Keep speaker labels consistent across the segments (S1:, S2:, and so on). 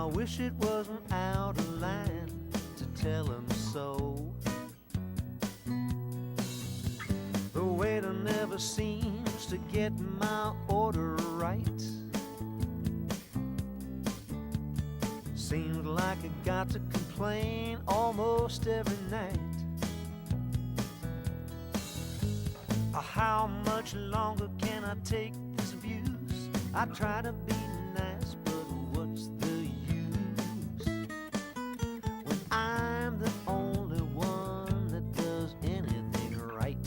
S1: wish it wasn't out of line to tell him so. The waiter never seems to get my order right. Seems like I got to complain almost every night. How much longer can I take this abuse? I try to be nice, but what's the use when I'm the only one that does anything right?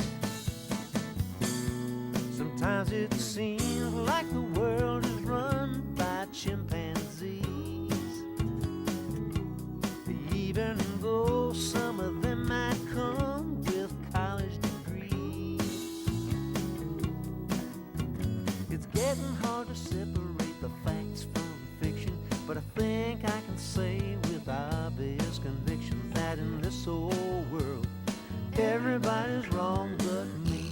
S1: Sometimes it seems like the world is run by chimpanzees, even though some of them might come with college degrees. It's getting hard to separate the facts from fiction, but I think I can say with obvious conviction that in this old world, everybody's wrong but me.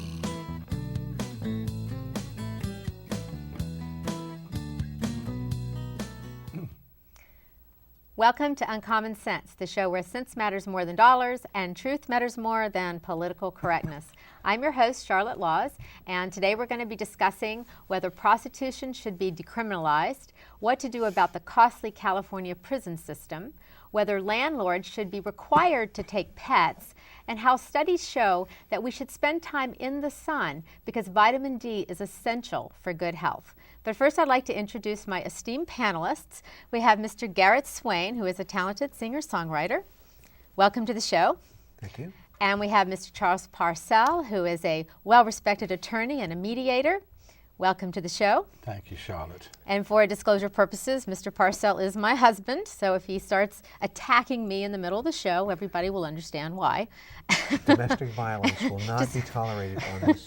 S2: Welcome to Uncommon Sense, the show where sense matters more than dollars and truth matters more than political correctness. I'm your host, Charlotte Laws, and today we're going to be discussing whether prostitution should be decriminalized, what to do about the costly California prison system, whether landlords should be required to take pets, and how studies show that we should spend time in the sun because vitamin D is essential for good health. But first, I'd like to introduce my esteemed panelists. We have Mr. Garret Swayne, who is a talented singer-songwriter. Welcome to the show.
S1: Thank you.
S2: And we have Mr. Charles Parselle, who is a well-respected attorney and a mediator. Welcome to the show.
S3: Thank you, Charlotte.
S2: And for disclosure purposes, Mr. Parselle is my husband, so if he starts attacking me in the middle of the show, everybody will understand why.
S4: Domestic violence will not be tolerated on this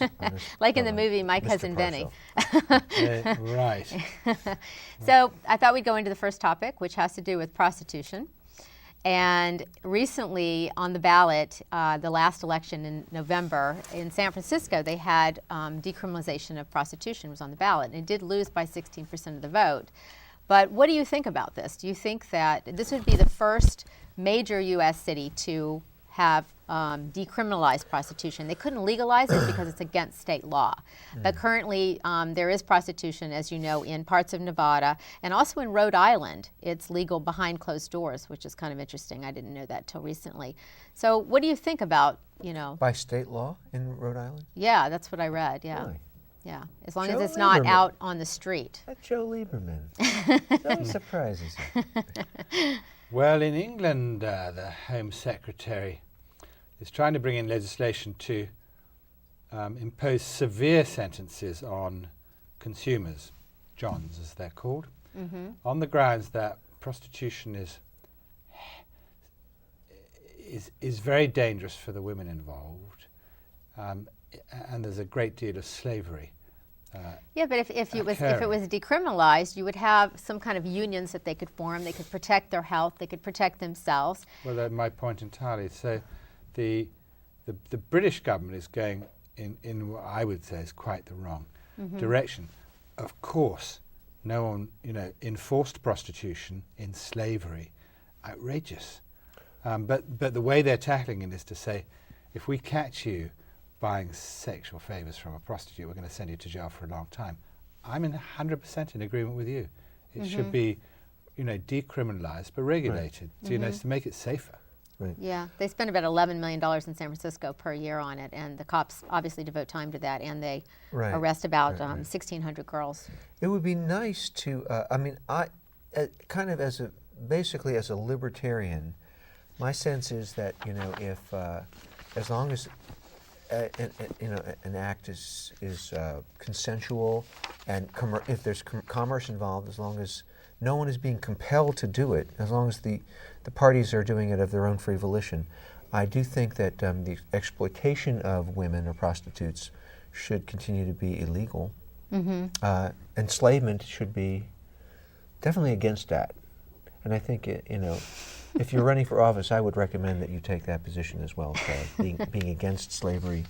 S2: like in the movie My Cousin Benny.
S3: Right.
S2: So I thought we'd go into the first topic, which has to do with prostitution. And recently on the ballot, the last election in November, in San Francisco, they had decriminalization of prostitution was on the ballot. And it did lose by 16% of the vote. But what do you think about this? Do you think that this would be the first major U.S. city to have decriminalized prostitution? They couldn't legalize it because it's against state law. But currently there is prostitution, as you know, in parts of Nevada and also in Rhode Island. It's legal behind closed doors, which is kind of interesting. I didn't know that till recently. So what do you think about,
S4: By state law in Rhode Island?
S2: Yeah, that's what I read, yeah.
S4: Really?
S2: Yeah, as long
S4: Joe
S2: as it's not
S4: Lieberman.
S2: out on the street.
S4: That Joe Lieberman. That surprises you.
S3: Well, in England, the Home Secretary is trying to bring in legislation to impose severe sentences on consumers, Johns as they're called, on the grounds that prostitution is very dangerous for the women involved, and there's a great deal of slavery.
S2: Yeah, but if it was decriminalized, you would have some kind of unions that they could form. They could protect their health. They could protect themselves.
S3: Well, that's my point entirely. So, the British government is going in what I would say is quite the wrong direction. Of course, no one enforced prostitution in slavery, outrageous. But the way they're tackling it is to say, if we catch you buying sexual favors from a prostitute, we're going to send you to jail for a long time. I'm 100% in agreement with you. It should be, decriminalized but regulated, to make it safer.
S4: Right.
S2: Yeah, they spend about $11 million in San Francisco per year on it, and the cops obviously devote time to that, and they arrest about 1,600 girls. It
S4: would be nice to, I kind of basically as a libertarian, my sense is that, if, as long as an act is consensual, and if there's commerce involved, as long as no one is being compelled to do it, as long as the parties are doing it of their own free volition, I do think that the exploitation of women or prostitutes should continue to be illegal. Enslavement should be definitely against that. And I think, if you're running for office, I would recommend that you take that position as well, being against slavery.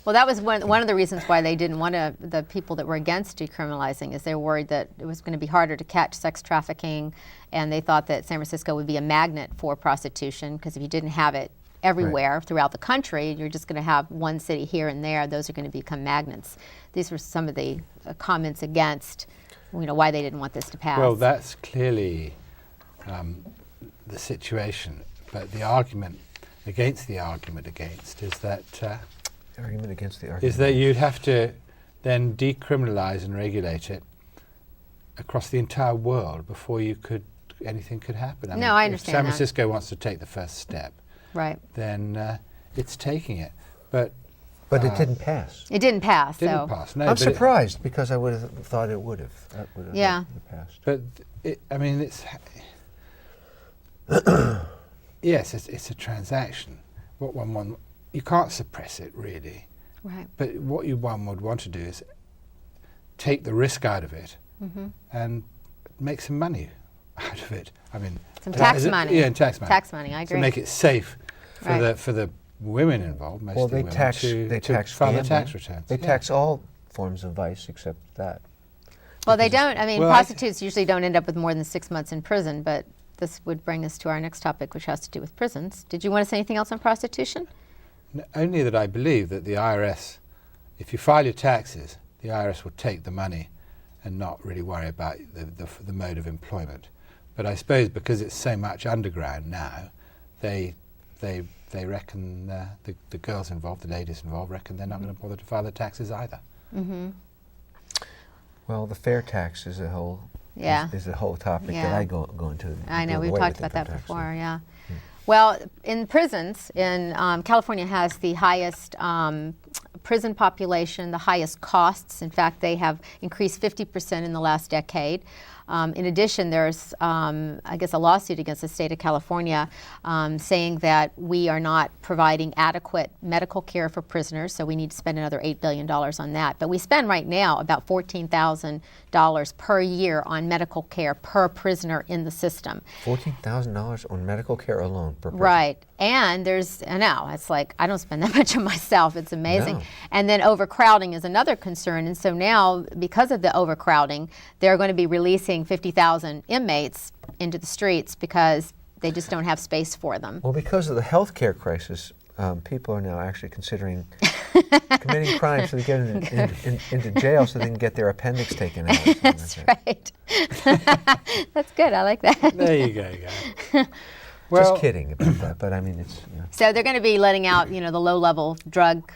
S2: Well, that was one of the reasons why they didn't want to, the people that were against decriminalizing, is they were worried that it was going to be harder to catch sex trafficking, and they thought that San Francisco would be a magnet for prostitution, because if you didn't have it everywhere throughout the country, you're just going to have one city here and there. Those are going to become magnets. These were some of the comments against, why they didn't want this to pass.
S3: Well, that's clearly the situation, but the argument against is that
S4: Argument against the argument.
S3: is that you'd have to then decriminalize and regulate it across the entire world before anything could happen.
S2: I understand
S3: if San
S2: that.
S3: Francisco wants to take the first step,
S2: Right.
S3: then it's taking it. But
S4: It didn't pass.
S2: It didn't pass.
S3: didn't
S2: so.
S3: pass. No,
S4: I'm
S3: but
S4: surprised because I would have thought it would have.
S2: Yeah.
S4: Passed.
S3: But it's yes, it's a transaction. You can't suppress it really.
S2: Right.
S3: But what one would want to do is take the risk out of it and make some money out of it. I mean,
S2: Some tax money.
S3: Yeah, and tax money.
S2: Tax money, I agree.
S3: To make it safe for
S2: Right.
S3: the women involved, mostly
S4: Well, they
S3: women,
S4: tax
S3: to file their
S4: gambling.
S3: tax returns.
S4: They
S3: Yeah.
S4: tax all forms of vice except that.
S2: Well, they don't. I mean,
S3: Well,
S2: prostitutes usually don't end up with more than 6 months in prison, but this would bring us to our next topic, which has to do with prisons. Did you want to say anything else on prostitution?
S3: Only that I believe that the IRS, if you file your taxes, the IRS will take the money and not really worry about the mode of employment. But I suppose because it's so much underground now, they reckon the girls involved, the ladies involved, reckon they're not going to bother to file their taxes either.
S2: Mm-hmm.
S4: Well, the fair tax is a whole
S2: Yeah.
S4: is a whole topic
S2: Yeah.
S4: that I go into.
S2: I know,
S4: doing
S2: we've
S4: away
S2: talked
S4: with
S2: about that
S4: income tax,
S2: before,
S4: so.
S2: yeah. Well, in prisons, California has the highest prison population, the highest costs. In fact, they have increased 50% in the last decade. In addition, there's, I guess, a lawsuit against the state of California saying that we are not providing adequate medical care for prisoners, so we need to spend another $8 billion on that. But we spend right now about $14,000 per year on medical care per prisoner in the system.
S4: $14,000 on medical care alone per person.
S2: Right. And I know, it's like, I don't spend that much on myself. It's amazing.
S4: No.
S2: And then overcrowding is another concern. And so now, because of the overcrowding, they're going to be releasing 50,000 inmates into the streets because they just don't have space for them.
S4: Well, because of the health care crisis, people are now actually considering committing crimes so they get into jail so they can get their appendix taken out.
S2: That's right. That's good. I like that.
S3: There you go. Well,
S4: Just kidding about that, but I mean, it's.
S2: So they're going to be letting out, the low-level drug,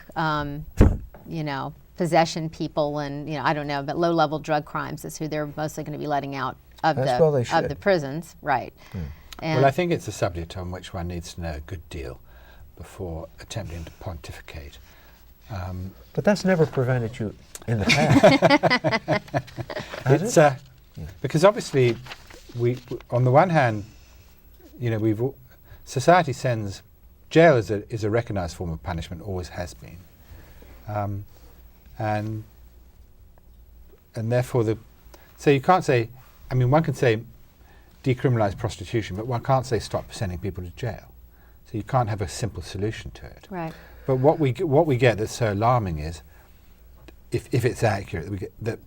S2: possession people, and I don't know, but low-level drug crimes is who they're mostly going to be letting out of the prisons, right? And
S3: well, I think it's a subject on which one needs to know a good deal before attempting to pontificate.
S4: But that's never prevented you in the past. Has it?
S3: Because obviously, on the one hand, society sends jail is a recognised form of punishment, always has been, and therefore so you can't say. I mean, one can say decriminalise prostitution, but one can't say stop sending people to jail. So you can't have a simple solution to it.
S2: right.
S3: But what we get that's so alarming is, if it's accurate, that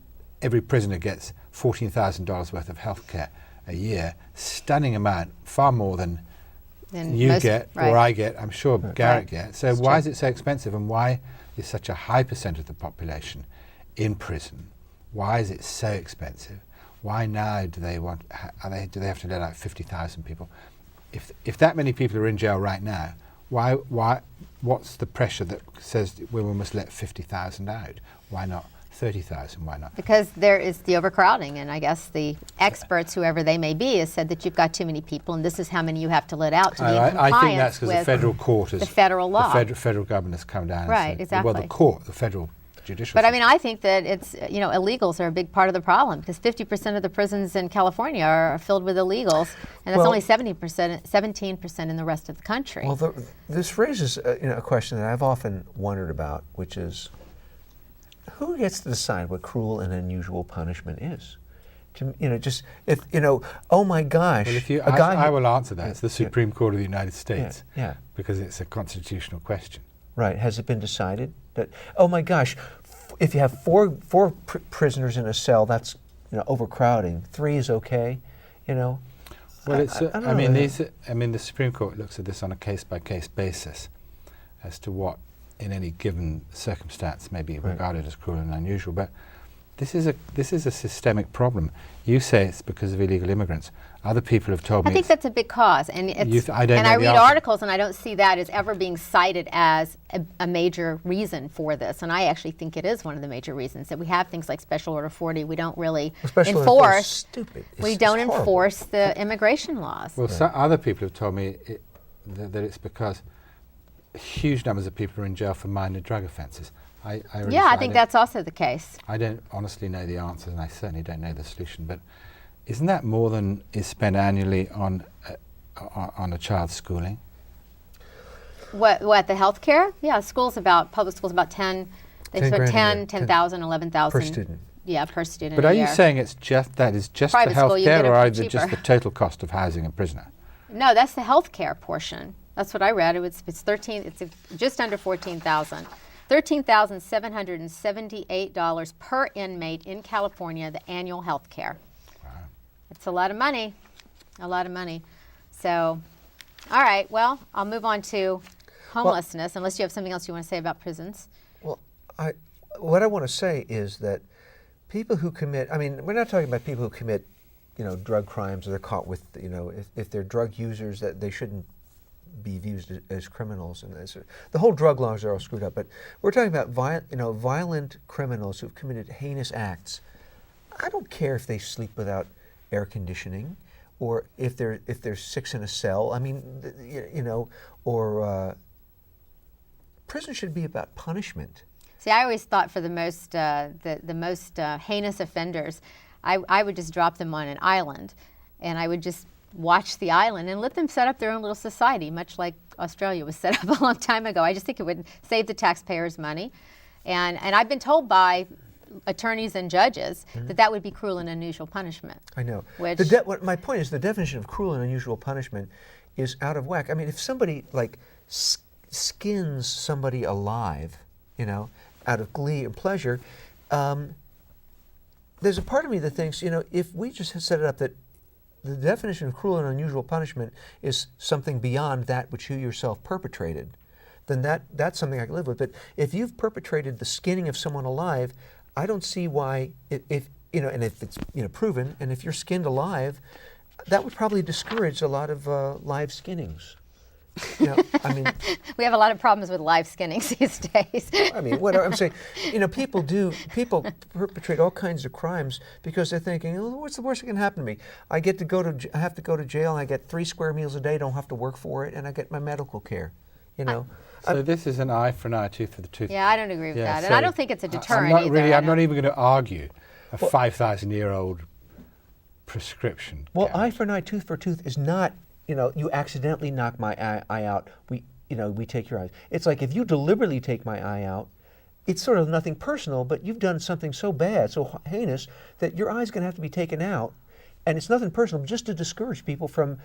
S3: every prisoner gets $14,000 worth of health care a year, stunning amount, far more than you get or I get, I'm sure Garret gets. So why is it so expensive, and why is such a high percent of the population in prison? Why is it so expensive? Why now do they have to let out 50,000 people? If that many people are in jail right now, what's the pressure that says we must let 50,000 out? Why not 30,000? Why not?
S2: Because there is the overcrowding, and I guess the experts, whoever they may be, has said that you've got too many people, and this is how many you have to let out to be in compliance
S3: I think that's because the federal court
S2: the federal law.
S3: The federal government has come down.
S2: Right,
S3: and said,
S2: exactly.
S3: Well, the federal judicial.
S2: But I mean, I think that it's, illegals are a big part of the problem, because 50% of the prisons in California are filled with illegals, and that's only 17% in the rest of the country.
S4: Well, this raises a question that I've often wondered about, which is, who gets to decide what cruel and unusual punishment is? Oh my gosh,
S3: Well, I will answer that. It's the Supreme Court of the United States, because it's a constitutional question.
S4: Right. Has it been decided? That, oh my gosh, if you have four prisoners in a cell, that's overcrowding. 3 is okay,
S3: Well,
S4: I mean,
S3: the Supreme Court looks at this on a case-by-case basis as to what, in any given circumstance, may be regarded as cruel and unusual. But this is a systemic problem. You say it's because of illegal immigrants. Other people have told me.
S2: I think that's a big cause, and I read articles, and I don't see that as ever being cited as a major reason for this. And I actually think it is one of the major reasons that we have things like Special Order 40. We don't really enforce.
S4: Stupid.
S2: We don't enforce the immigration laws.
S3: Well, some other people have told me that it's because huge numbers of people are in jail for minor drug offences. I
S2: think that's also the case.
S3: I don't honestly know the answers, and I certainly don't know the solution. But isn't that more than is spent annually on a child's schooling?
S2: What the health care? Yeah, public schools about 10. They spend 10,000, 11,000
S4: per student.
S2: Yeah, per student.
S3: But are you saying it's just the health care, or is it just the total cost of housing a prisoner?
S2: No, that's the health care portion. That's what I read. It's just under 14,000. $13,778 per inmate in California, the annual health care.
S3: Wow.
S2: It's a lot of money. So, all right, well, I'll move on to homelessness, unless you have something else you want to say about prisons.
S4: Well, what I want to say is that people who commit, we're not talking about people who commit, drug crimes, or they're caught with, if they're drug users, that they shouldn't be viewed as criminals, and the whole drug laws are all screwed up. But we're talking about violent criminals who've committed heinous acts. I don't care if they sleep without air conditioning, or if they're 6 in a cell. Prison should be about punishment.
S2: See, I always thought for the most heinous offenders, I would just drop them on an island, and I would just watch the island and let them set up their own little society, much like Australia was set up a long time ago. I just think it would save the taxpayers money. And I've been told by attorneys and judges that would be cruel and unusual punishment.
S4: I know.
S2: My
S4: point is the definition of cruel and unusual punishment is out of whack. If somebody skins somebody alive, out of glee or pleasure, there's a part of me that thinks, if we just set it up that the definition of cruel and unusual punishment is something beyond that which you yourself perpetrated, then that's something I can live with. But if you've perpetrated the skinning of someone alive, I don't see why, if it's proven, and if you're skinned alive, that would probably discourage a lot of live skinnings.
S2: We have a lot of problems with live skinnings these days.
S4: What I'm saying, people perpetrate all kinds of crimes because they're thinking, oh, what's the worst that can happen to me? I have to go to jail, and I get 3 square meals a day, don't have to work for it, and I get my medical care,
S3: So this is an eye for an eye, tooth for the tooth.
S2: Yeah, I don't agree with that, and I don't think it's a deterrent
S3: I'm not even going to argue a 5,000-year-old prescription.
S4: Well, eye for an eye, tooth for tooth is not, you accidentally knock my eye out, we take your eyes. It's like if you deliberately take my eye out, it's sort of nothing personal, but you've done something so bad, so heinous, that your eye's going to have to be taken out, and it's nothing personal, just to discourage people from,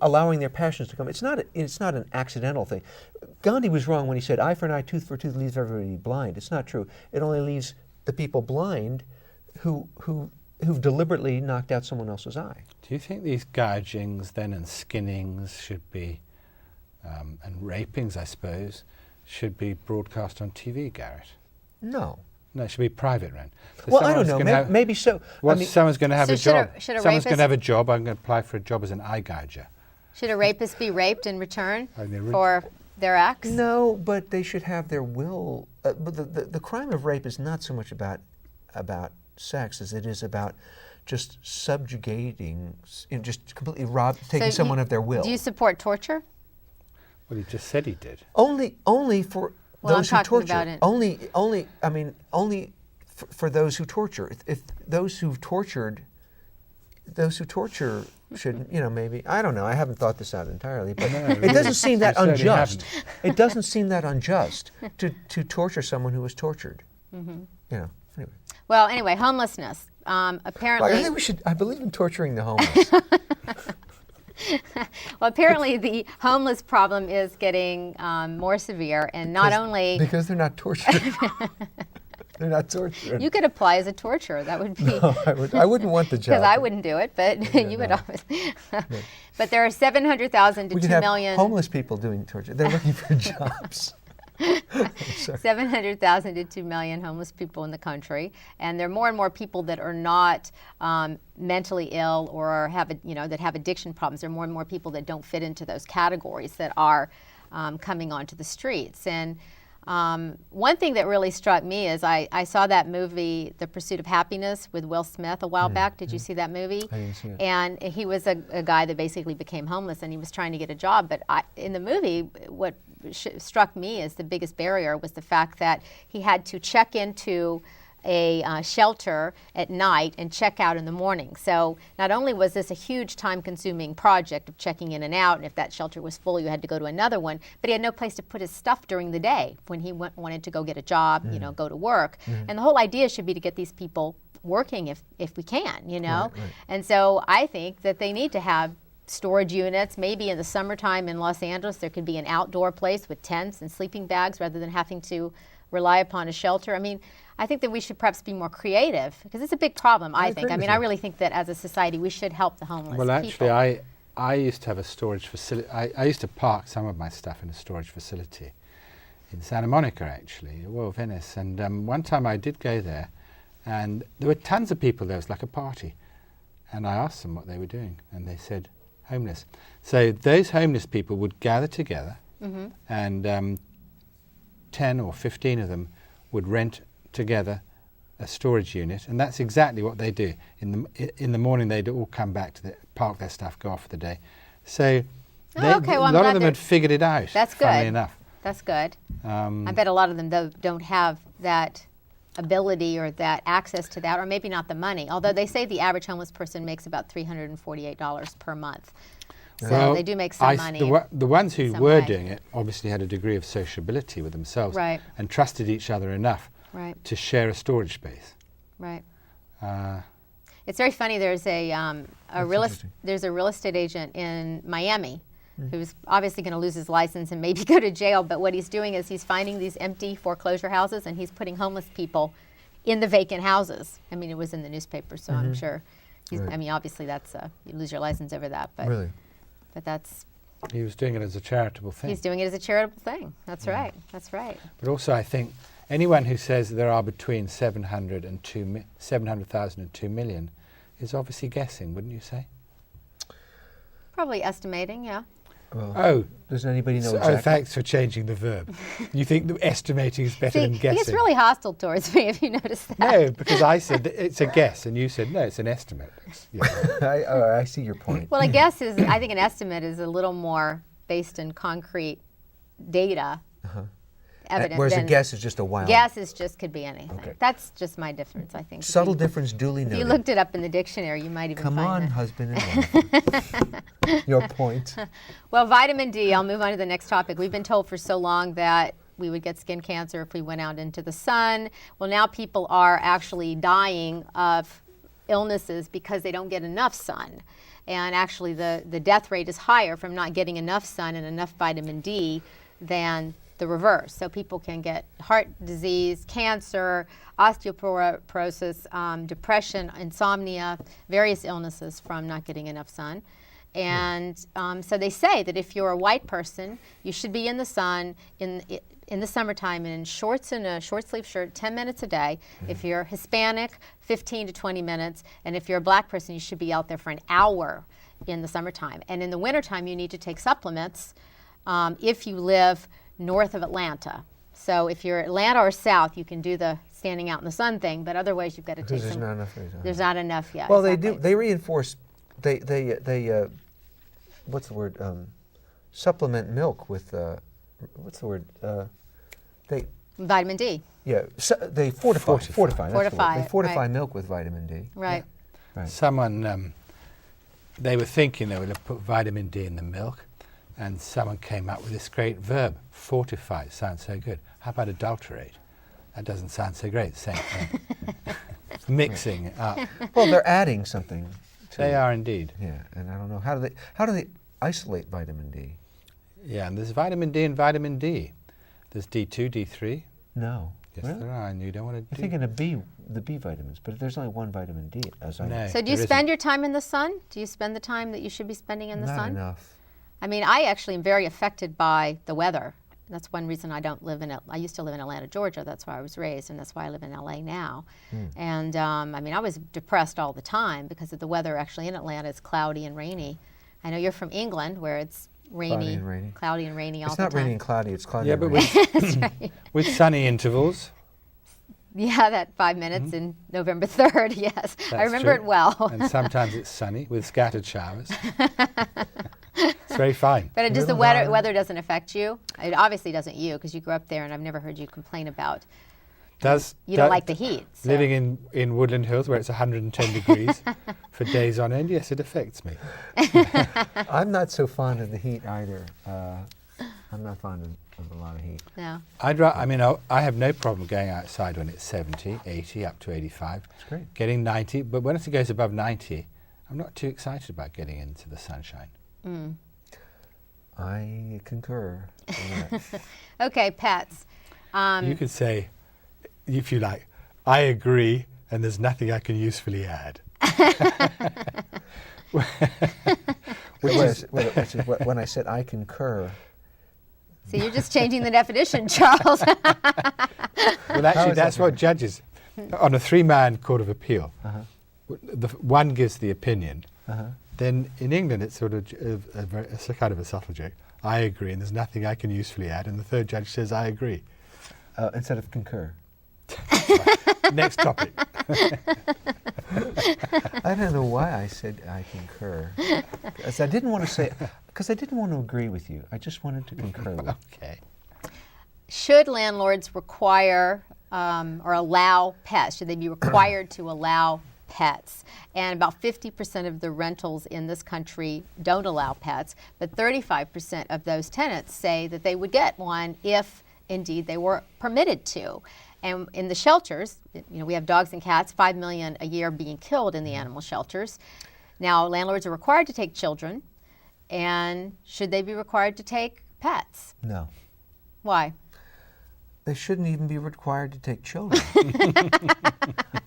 S4: allowing their passions to come. It's not an accidental thing. Gandhi was wrong when he said eye for an eye, tooth for tooth leaves everybody blind. It's not true. It only leaves the people blind who've deliberately knocked out someone else's eye.
S3: Do you think these gougings then and skinnings should be, and rapings, I suppose, should be broadcast on TV, Garret?
S4: No.
S3: No, it should be private rent.
S4: So I don't know. Maybe so.
S3: Someone's going to have a job.
S2: Someone's
S3: going to have a job. I'm going to apply for a job as an eye gouger.
S2: Should a rapist be raped in return for their acts?
S4: No, but they should have their will. But the crime of rape is not so much about sex as it is about just subjugating, just completely taking someone of their will.
S2: Do you support torture?
S3: Well, he just said he did.
S4: Only for those who torture. Only for those who torture. If those who torture should, maybe, I don't know. I haven't thought this out entirely, but it doesn't seem that unjust. It doesn't seem that unjust to torture someone who was tortured. Anyway.
S2: Well, anyway, homelessness. Apparently,
S4: I believe in torturing the homeless.
S2: Well, apparently the homeless problem is getting more severe, and not only
S4: because they're not tortured. They're not tortured.
S2: you could apply as a torturer. That would be.
S4: No, I wouldn't want the job.
S2: Because I wouldn't do it, but you would obviously. But there are 700,000 to
S4: We
S2: 2
S4: could have
S2: million.
S4: homeless people doing torture. They're looking for jobs.
S2: 700,000 to 2 million homeless people in the country, and there are more and more people that are not mentally ill or have that have addiction problems. There are more and more people that don't fit into those categories that are coming onto the streets. And one thing that really struck me is I saw that movie, The Pursuit of Happiness, with Will Smith a while back. Did you see that movie?
S4: I didn't see it.
S2: And he was a guy that basically became homeless, and he was trying to get a job. But in the movie, what struck me as the biggest barrier was the fact that he had to check into a shelter at night and check out in the morning. So not only was this a huge time-consuming project of checking in and out, and if that shelter was full, you had to go to another one, but he had no place to put his stuff during the day when he wanted to go get a job, go to work. And the whole idea should be to get these people working if we can,
S4: Right.
S2: And so I think that they need to have storage units. Maybe in the summertime in Los Angeles, there could be an outdoor place with tents and sleeping bags rather than having to rely upon a shelter. I mean, I think that we should perhaps be more creative because it's a big problem, I think.
S4: agree
S2: I
S4: with
S2: mean,
S4: you.
S2: I really think that as a society, we should help the homeless
S3: Well, actually,
S2: people.
S3: I used to have a storage facility. I used to park some of my stuff in a storage facility in Santa Monica, actually, well, Venice. And one time I did go there, and there were tons of people there. It was like a party. And I asked them what they were doing, and they said, homeless. So those homeless people would gather together, and 10 or 15 of them would rent together a storage unit, and that's exactly what they do. In the morning, they'd all come back to park their stuff, go off for the day. So
S2: Oh, okay, well,
S3: a
S2: I'm
S3: lot
S2: glad
S3: of them
S2: they're-
S3: had figured it out.
S2: That's
S3: funnily
S2: good.
S3: enough.
S2: That's good.
S3: Um,
S2: I bet a lot of them, though, don't have that ability or that access to that, or maybe not the money. Although they say the average homeless person makes about $348 per month. So
S3: well,
S2: they do make some money.
S3: The ones who
S2: some
S3: were
S2: way.
S3: doing it obviously had a degree of sociability with themselves,
S2: Right.
S3: and trusted each other enough
S2: Right,
S3: to share a storage space.
S2: right.
S3: Uh,
S2: It's very funny. There's a
S4: interesting.
S2: there's a real estate agent in Miami who's obviously going to lose his license and maybe go to jail. But what he's doing is he's finding these empty foreclosure houses and he's putting homeless people in the vacant houses. I mean, it was in the newspaper, so I'm sure.
S4: Right.
S2: I mean, obviously that's you lose your license over that, but
S4: Really?
S2: but that's
S3: he was doing it as a charitable thing.
S2: he's doing it as a charitable thing. That's right. That's right.
S3: But also, I think anyone who says there are between 700,000 and 2 million is obviously guessing, wouldn't you say?
S2: Probably estimating, yeah.
S4: Well,
S3: Oh,
S4: does anybody know
S3: so,
S4: exactly?
S3: thanks for changing the verb. You think the estimating is better
S2: See,
S3: than
S2: he
S3: guessing?
S2: gets really hostile towards me if you notice that.
S3: No, because I said that it's a guess, and you said no, it's an estimate. Yeah.
S4: I see your point.
S2: Well, a guess is, I think an estimate is a little more based in concrete data, evidence.
S4: Whereas a
S2: than-
S4: guess is just a wild.
S2: Guess is just could be anything.
S4: Okay.
S2: That's just my difference, I think.
S4: Subtle
S2: If
S4: difference duly
S2: you, if
S4: noted.
S2: you looked it up in the dictionary, you might even
S4: Come
S2: find
S4: on,
S2: that.
S4: husband and wife. Your point.
S2: Well, vitamin D, I'll move on to the next topic. We've been told for so long that we would get skin cancer if we went out into the sun. Well, now people are actually dying of illnesses because they don't get enough sun. And actually the death rate is higher from not getting enough sun and enough vitamin D than the reverse. So people can get heart disease, cancer, osteoporosis, depression, insomnia, various illnesses from not getting enough sun. And so they say that if you're a white person, you should be in the sun in the summertime in shorts and a short sleeve shirt 10 minutes a day. If you're Hispanic, 15 to 20 minutes. And if you're a black person, you should be out there for an hour in the summertime. And in the wintertime, you need to take supplements if you live north of Atlanta. So if you're Atlanta or south, you can do the standing out in the sun thing, but otherwise you've got to take
S4: Because there's
S2: some.
S4: not enough reason.
S2: There's not enough yet.
S4: Well,
S2: exactly.
S4: they do. They reinforce. They what's the word? Supplement milk with. What's the word? They.
S2: Vitamin D.
S4: Yeah. They fortify. That's the word.
S2: Fortify
S4: They
S2: it,
S4: fortify
S2: right.
S4: milk with vitamin D.
S2: Right.
S4: Right.
S3: Someone, they were thinking they would put vitamin D in the milk, and someone came up with this great verb, fortify. It sounds so good. How about adulterate? That doesn't sound so great. Same thing. Mixing it up.
S4: Well, they're adding something. To
S3: They are indeed.
S4: Yeah, and I don't know how do they isolate vitamin D.
S3: Yeah, and there's vitamin D and vitamin D. There's D2, D3.
S4: No.
S3: Yes,
S4: Really?
S3: there are, and you don't want to
S4: You're thinking of the B vitamins, but there's only one vitamin D, as I know.
S3: No.
S2: So do you
S3: there
S2: spend
S3: isn't.
S2: your time in the sun? Do you spend the time that you should be spending in the
S4: Not
S2: sun?
S4: enough.
S2: I mean, I actually am very affected by the weather. That's one reason I don't live in it. I used to live in Atlanta, Georgia. That's where I was raised, and that's why I live in LA now. And I mean, I was depressed all the time because of the weather. Actually, in Atlanta, it's cloudy and rainy. I know you're from England, where it's rainy, cloudy and rainy all
S4: It's
S2: the
S4: not
S2: time.
S4: raining and cloudy, it's cloudy
S3: Yeah,
S4: and
S3: but
S4: rainy.
S2: That's right.
S3: with sunny intervals.
S2: Yeah, that 5 minutes in November 3rd. Yes, I
S3: That's
S2: remember
S3: true.
S2: it well.
S3: And sometimes it's sunny with scattered showers. It's very fine.
S2: But it just the
S4: Little
S2: weather doesn't affect you. It obviously doesn't you because you grew up there, and I've never heard you complain about you don't like the heat. So.
S3: Living in Woodland Hills where it's 110 degrees for days on end, yes, it affects me.
S4: I'm not so fond of the heat either. I'm not fond of a lot of heat.
S2: No.
S3: I mean, I have no problem going outside when it's 70, 80, up to 85.
S4: That's great.
S3: Getting 90, but when it goes above 90, I'm not too excited about getting into the sunshine.
S4: I concur. on that.
S2: Okay, pets.
S3: You could say, if you like, I agree, and there's nothing I can usefully add.
S4: Which is when I said I concur.
S2: So you're just changing the definition, Charles.
S3: Well, actually, that's what judges, on a three-man court of appeal, one gives the opinion. Then in England, it's sort of it's a kind of a subtle joke. I agree, and there's nothing I can usefully add. And the third judge says, I agree.
S4: Instead of concur.
S3: Next topic.
S4: I don't know why I said I concur. I didn't want to say, because I didn't want to agree with you. I just wanted to concur with you.
S3: Okay.
S2: Should landlords require or allow pets? Should they be required to allow pets? And about 50% of the rentals in this country don't allow pets, but 35% of those tenants say that they would get one if indeed they were permitted to. And in the shelters, we have dogs and cats, 5 million a year being killed in the animal shelters. Now, landlords are required to take children, and should they be required to take pets?
S4: No.
S2: Why?
S4: They shouldn't even be required to take children.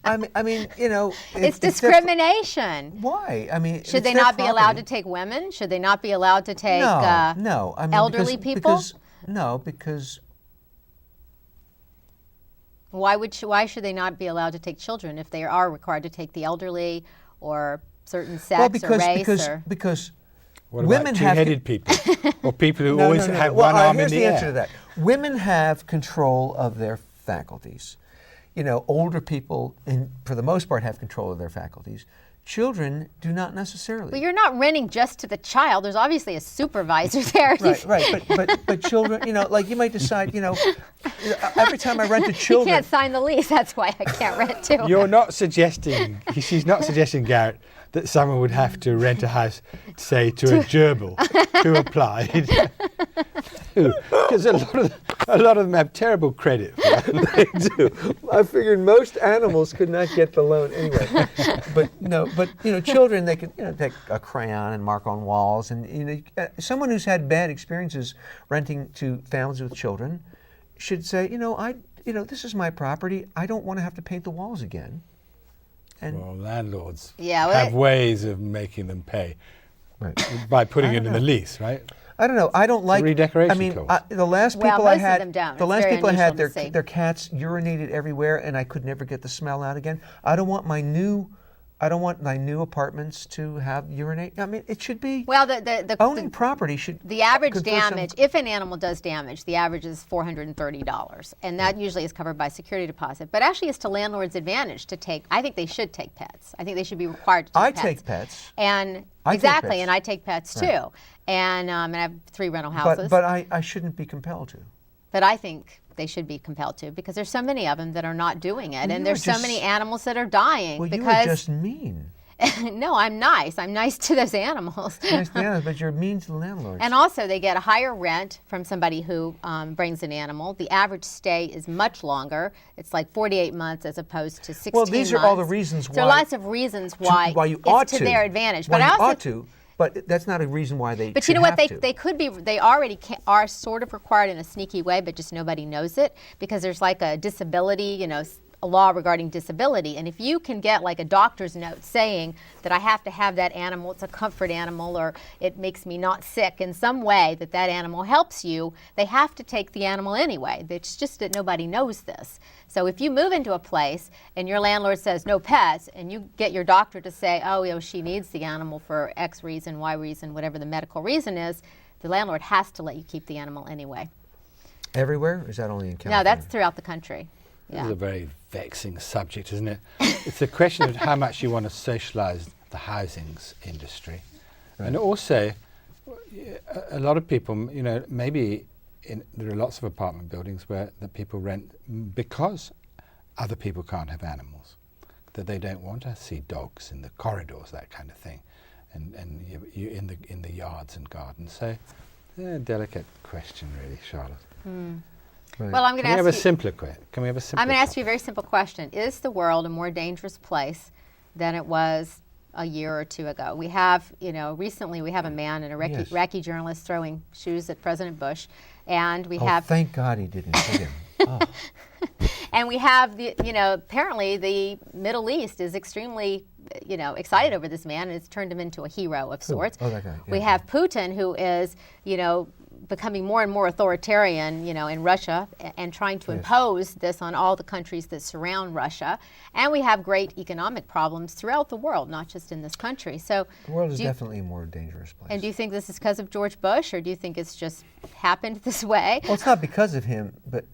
S4: I mean,
S2: It's discrimination.
S4: Why? I mean,
S2: Should
S4: it's
S2: they
S4: their
S2: not be allowed to
S4: property.
S2: take women? Should they not be allowed to take
S4: No. I mean,
S2: elderly people?
S4: Because
S2: Why should they not be allowed to take children if they are required to take the elderly or certain sex
S4: well,
S2: or race?
S4: because
S3: What
S4: women
S3: about
S4: have
S3: two-headed people? Or people who
S4: No,
S3: always
S4: no, no,
S3: have
S4: no. Well,
S3: one arm
S4: here's
S3: in
S4: the
S3: the
S4: answer
S3: air?
S4: to that. Women have control of their faculties. Older people, for the most part, have control of their faculties. Children do not necessarily.
S2: Well, you're not renting just to the child. There's obviously a supervisor there.
S4: Right. But children, like you might decide, every time I rent to
S2: You
S4: children.
S2: can't sign the lease. That's why I can't rent to.
S3: You're not suggesting, she's not suggesting, Garret, that someone would have to rent a house, say, to a gerbil who applied. Because a lot of them have terrible credit.
S4: They do. I figured most animals could not get the loan anyway. But children, they can take a crayon and mark on walls, and someone who's had bad experiences renting to families with children should say, this is my property. I don't want to have to paint the walls again. And
S3: Well, landlords
S2: Yeah, well,
S3: have ways of making them pay
S4: right.
S3: by putting
S4: I
S3: it
S4: don't
S3: in the
S4: know.
S3: lease, right?
S4: I don't know. I don't like
S3: redecoration
S4: I mean,
S3: clause.
S4: the last
S2: Well,
S4: people I
S2: most of
S4: had,
S2: them don't.
S4: the
S2: It's
S4: last
S2: very
S4: people I had,
S2: unusual to see.
S4: their cats urinated everywhere, and I could never get the smell out again. I don't want my new apartments to have urinate. I mean, it should be
S2: Well, the
S4: owning property should.
S2: The average
S4: confer some-
S2: damage, if an animal does damage, the average is $430, and that usually is covered by security deposit. But actually, it's to landlords' advantage to take. I think they should take pets. I think they should be required to take
S4: I
S2: pets.
S4: take pets,
S2: And
S4: I take
S2: exactly,
S4: pets.
S2: and I take pets
S4: Right.
S2: too. And I have 3 rental houses.
S4: but I shouldn't be compelled to.
S2: But I think they should be compelled to because there's so many of them that are not doing it,
S4: Well,
S2: and
S4: you
S2: there's
S4: are
S2: so
S4: just-
S2: many animals that are dying
S4: Well, you
S2: because.
S4: are just mean.
S2: No, I'm nice. I'm nice to those animals.
S4: Nice to the animals, but you're mean to the landlords.
S2: And also, they get a higher rent from somebody who brings an animal. The average stay is much longer. It's like 48 months as opposed to 16
S4: well, these
S2: months.
S4: are all the reasons why.
S2: There are lots of reasons why,
S4: you ought
S2: it's to their advantage.
S4: Why
S2: But I
S4: you
S2: also,
S4: ought to But that's not a reason why they.
S2: But you know what?
S4: Have to.
S2: They could be. They already are sort of required in a sneaky way, but just nobody knows it because there's like a disability, a law regarding disability. And if you can get like a doctor's note saying that I have to have that animal, it's a comfort animal, or it makes me not sick in some way that animal helps you, they have to take the animal anyway. It's just that nobody knows this. So if you move into a place and your landlord says no pets, and you get your doctor to say, oh, she needs the animal for X reason, Y reason, whatever the medical reason is, the landlord has to let you keep the animal anyway.
S4: Everywhere? Or is that only in California?
S2: No, that's throughout the country.
S3: This
S2: Yeah.
S3: is a very vexing subject, isn't it? It's a question of how much you want to socialise the housings industry.
S4: Right.
S3: And also, a lot of people, maybe there are lots of apartment buildings where the people rent because other people can't have animals, that they don't want to see dogs in the corridors, that kind of thing, and you in the yards and gardens. So, delicate question, really, Charlotte.
S4: Right.
S2: Well, I'm going
S3: Can
S2: to
S3: we have
S2: ask
S3: a
S2: you.
S3: simpler question? Can we have a simpler?
S2: I'm going to ask you a
S3: topic?
S2: very simple question. Is the world a more dangerous place than it was a year or two ago? We have, recently we have a man, an
S4: Yes.
S2: Iraqi journalist, throwing shoes at President Bush, and we
S4: Oh,
S2: have,
S4: thank God he didn't hit him. Oh.
S2: and we have apparently the Middle East is extremely, excited over this man, and it's turned him into a hero of sorts.
S4: Oh, that guy.
S2: We
S4: yeah.
S2: have Putin, who is, becoming more and more authoritarian, in Russia, and trying to
S4: Yes.
S2: impose this on all the countries that surround Russia. And we have great economic problems throughout the world, not just in this country. So,
S4: The world is
S2: do you-
S4: definitely a more dangerous place.
S2: and do you think this is because of George Bush, or do you think it's just happened this way?
S4: Well, it's not because of him, but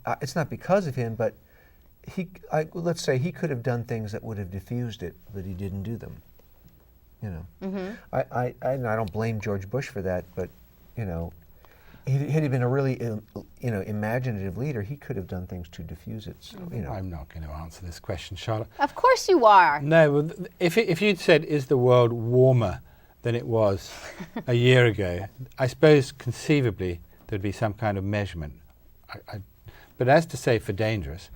S4: let's say he could have done things that would have diffused it, but he didn't do them.
S2: Mm-hmm.
S4: I don't blame George Bush for that, but had he been a really imaginative leader, he could have done things to diffuse it. So,
S3: I'm not going to answer this question, Charlotte.
S2: Of course you are.
S3: No, well, if you'd said, is the world warmer than it was a year ago, I suppose conceivably there'd be some kind of measurement. But as to say for dangerous,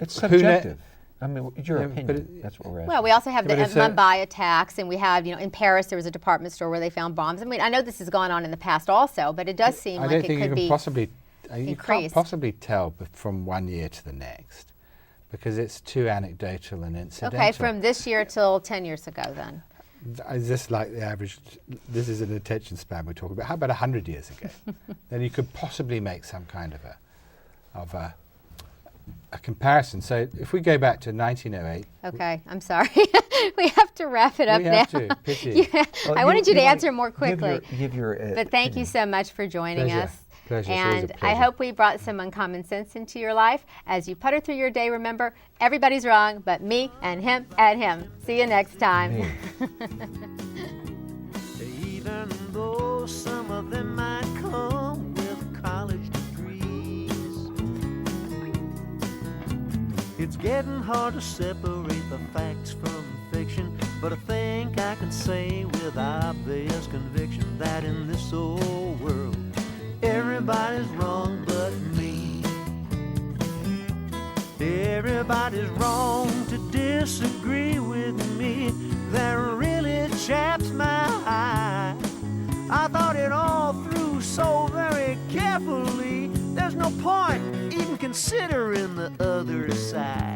S4: it's
S3: Who
S4: subjective. I mean, your
S3: Yeah, but
S4: opinion. That's what we're asking.
S2: Well, we also have the
S3: Yeah, but it's a-
S2: Mumbai attacks, and we have, in Paris there was a department store where they found bombs. I mean, I know this has gone on in the past also, but it does seem
S3: I
S2: like
S3: don't
S2: it
S3: think you
S2: could
S3: can
S2: be
S3: possibly, you can't
S2: increased.
S3: possibly tell from one year to the next, because it's too anecdotal and incidental.
S2: Okay, from this year till 10 years ago then.
S3: Is this like the average? This is an attention span we're talking about. How about 100 years ago? Then you could possibly make some kind of a comparison. So if we go back to 1908,
S2: Okay, I'm sorry. We have to wrap it up
S3: we
S2: now.
S3: have to. Pity.
S4: Well,
S2: I wanted you to
S4: wanna
S2: answer more quickly.
S4: Give your
S2: But thank you
S4: opinion.
S2: so much for joining
S3: Pleasure.
S2: us.
S3: Pleasure. It's always a
S2: And I
S3: pleasure.
S2: hope we brought some uncommon sense into your life. As you putter through your day, remember, everybody's wrong but me and him and him. See you next time.
S4: Me.
S1: Even though some of them might come with college degrees, it's getting hard to separate the facts from fiction. But I think I can say with obvious conviction that in this old world, everybody's wrong but me. Everybody's wrong to disagree with me. That really chaps my eye. I thought it all through so very carefully. There's no point even considering the other side.